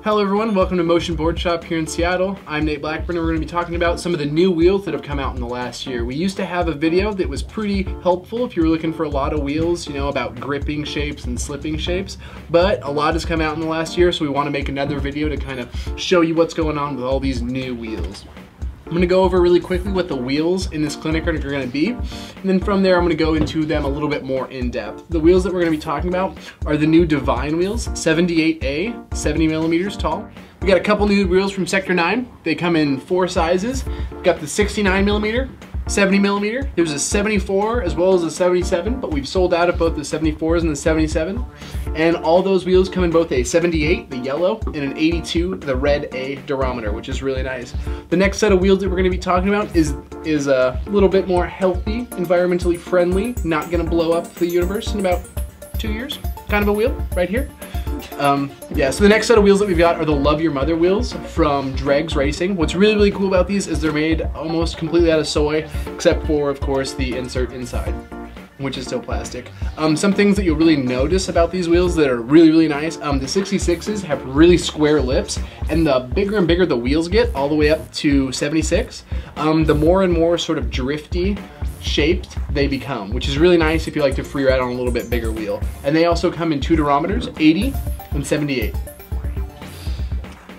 Hello everyone, welcome to Motion Board Shop here in Seattle. I'm Nate Blackburn and we're going to be talking about some of the new wheels that have come out in the last year. We used to have a video that was pretty helpful if you were looking for a lot of wheels, you know, about gripping shapes and slipping shapes, but a lot has come out in the last year, so we want to make another video to kind of show you what's going on with all these new wheels. I'm going to go over really quickly what the wheels in this clinic are going to be, and then from there I'm going to go into them a little bit more in depth. The wheels that we're going to be talking about are the new Divine wheels, 78A, 70 millimeters tall. We got a couple new wheels from Sector 9. They come in 4 sizes. We've got the 69 millimeter, 70 millimeter. There's a 74 as well as a 77, but we've sold out of both the 74s and the 77. And all those wheels come in both a 78, the yellow, and an 82, the red A durometer, which is really nice. The next set of wheels that we're going to be talking about is a little bit more healthy, environmentally friendly, not going to blow up the universe in about 2 years. Kind of a wheel right here. Yeah, so the next set of wheels that we've got are the Love Your Mother wheels from Dregs Racing. What's really cool about these is they're made almost completely out of soy, except for, of course, the insert inside, which is still plastic. Some things that you'll really notice about these wheels that are really nice, the 66s have really square lips, and the bigger and bigger the wheels get, all the way up to 76, the more and more sort of drifty shaped they become, which is really nice if you like to free ride on a little bit bigger wheel. And they also come in 2 durometers, 80 and 78.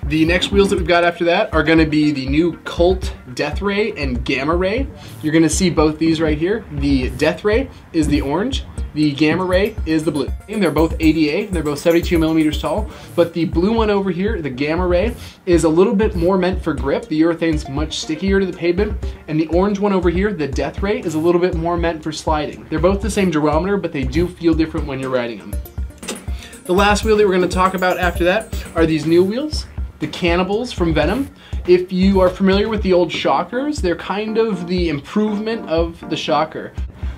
The next wheels that we've got after that are going to be the new Cult Death Ray and Gamma Ray. You're going to see both these right here. The Death Ray is the orange, the Gamma Ray is the blue. And they're both 80A, and they're both 72 millimeters tall, but the blue one over here, the Gamma Ray, is a little bit more meant for grip. The urethane's much stickier to the pavement, and the orange one over here, the Death Ray, is a little bit more meant for sliding. They're both the same durometer, but they do feel different when you're riding them. The last wheel that we're going to talk about after that are these new wheels, the Cannibals from Venom. If you are familiar with the old Shockers, they're kind of the improvement of the Shocker.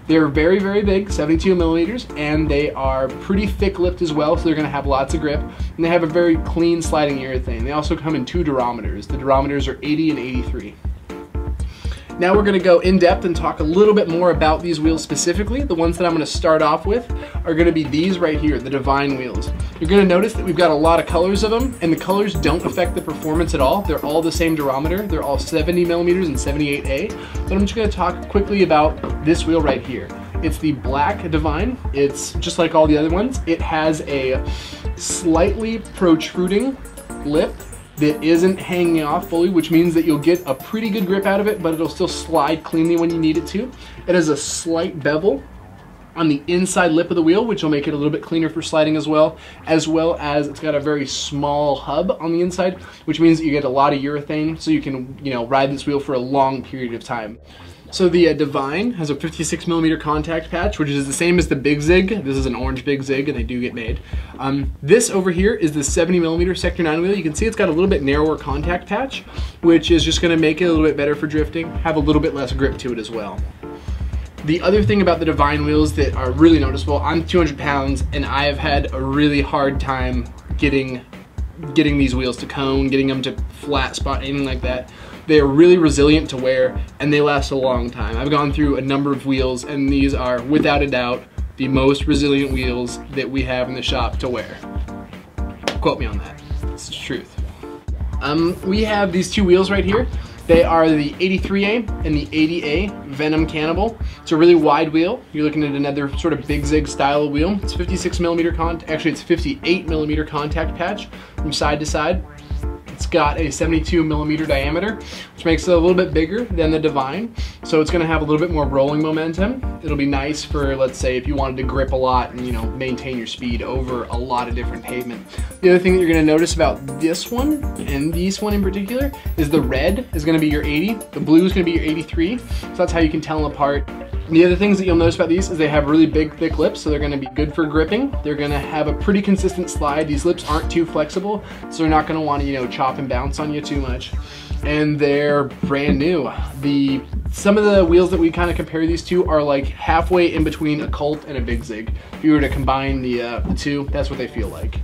They're very big, 72 millimeters, and they are pretty thick-lipped as well, so they're going to have lots of grip, and they have a very clean sliding urethane. They also come in 2 durometers. The durometers are 80 and 83. Now we're going to go in depth and talk a little bit more about these wheels specifically. The ones that I'm going to start off with are going to be these right here, the Divine wheels. You're going to notice that we've got a lot of colors of them, and the colors don't affect the performance at all. They're all the same durometer. They're all 70 millimeters and 78A. But I'm just going to talk quickly about this wheel right here. It's the Black Divine. It's just like all the other ones. It has a slightly protruding lip that isn't hanging off fully, which means that you'll get a pretty good grip out of it, but it'll still slide cleanly when you need it to. It has a slight bevel on the inside lip of the wheel, which will make it a little bit cleaner for sliding as well as it's got a very small hub on the inside, which means that you get a lot of urethane, so you can, you know, ride this wheel for a long period of time. So the Divine has a 56 millimeter contact patch, which is the same as the Big Zig. This is an orange Big Zig, and they do get made. This over here is the 70 millimeter Sector 9 wheel. You can see it's got a little bit narrower contact patch, which is just going to make it a little bit better for drifting, have a little bit less grip to it as well. The other thing about the Divine wheels that are really noticeable, I'm 200 pounds, and I have had a really hard time getting these wheels to cone, getting them to flat spot, anything like that. They are really resilient to wear, and they last a long time. I've gone through a number of wheels, and these are, without a doubt, the most resilient wheels that we have in the shop to wear. Quote me on that. It's the truth. We have these 2 wheels right here. They are the 83A and the 80A Venom Cannibal. It's a really wide wheel. You're looking at another sort of Big Zig style wheel. It's 56 millimeter actually it's 58 millimeter contact patch from side to side. It's got a 72 millimeter diameter, which makes it a little bit bigger than the Divine. So it's going to have a little bit more rolling momentum. It'll be nice for, let's say, if you wanted to grip a lot and, you know, maintain your speed over a lot of different pavement. The other thing that you're going to notice about this one, and this one in particular, is the red is going to be your 80, the blue is going to be your 83. So that's how you can tell them apart. And the other things that you'll notice about these is they have really big, thick lips, so they're going to be good for gripping. They're going to have a pretty consistent slide. These lips aren't too flexible, so they're not going to want to, you know, chop and bounce on you too much. And they're brand new. Some of the wheels that we kind of compare these to are like halfway in between a Cult and a Big Zig. If you were to combine the two, that's what they feel like.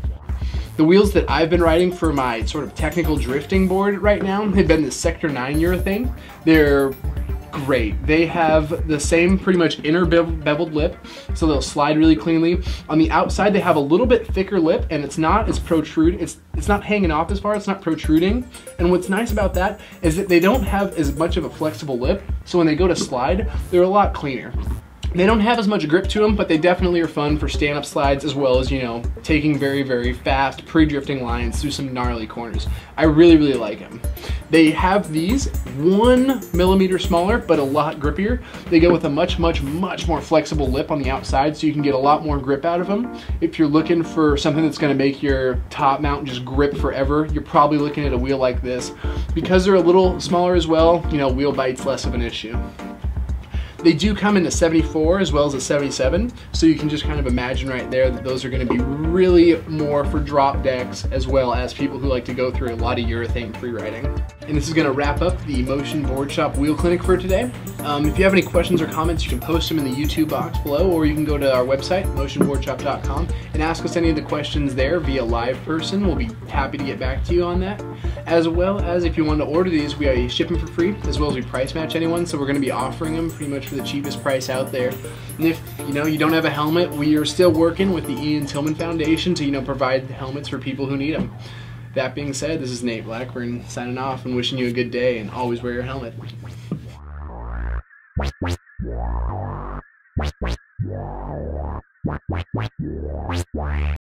The wheels that I've been riding for my sort of technical drifting board right now have been the Sector 9 urethane. They're great. They have the same pretty much inner beveled lip, so they'll slide really cleanly. On the outside, they have a little bit thicker lip, and it's not as protruding. It's not hanging off as far. It's not protruding. And what's nice about that is that they don't have as much of a flexible lip, so when they go to slide, they're a lot cleaner. They don't have as much grip to them, but they definitely are fun for stand-up slides, as well as, you know, taking very, very fast pre-drifting lines through some gnarly corners. I really, really like them. They have these 1 millimeter smaller, but a lot grippier. They go with a much, much, much more flexible lip on the outside, so you can get a lot more grip out of them. If you're looking for something that's gonna make your top mount just grip forever, you're probably looking at a wheel like this. Because they're a little smaller as well, you know, wheel bite's less of an issue. They do come in a 74 as well as a 77, so you can just kind of imagine right there that those are going to be really more for drop decks, as well as people who like to go through a lot of urethane free-riding. And this is going to wrap up the Motion Board Shop Wheel Clinic for today. If you have any questions or comments, you can post them in the YouTube box below, or you can go to our website, motionboardshop.com, and ask us any of the questions there via live person. We'll be happy to get back to you on that. As well as if you want to order these, we ship them for free, as well as we price match anyone, so we're going to be offering them pretty much for the cheapest price out there. And if you don't have a helmet, we are still working with the Ian Tillman Foundation to provide the helmets for people who need them. That being said, this is Nate Blackburn signing off and wishing you a good day, and always wear your helmet.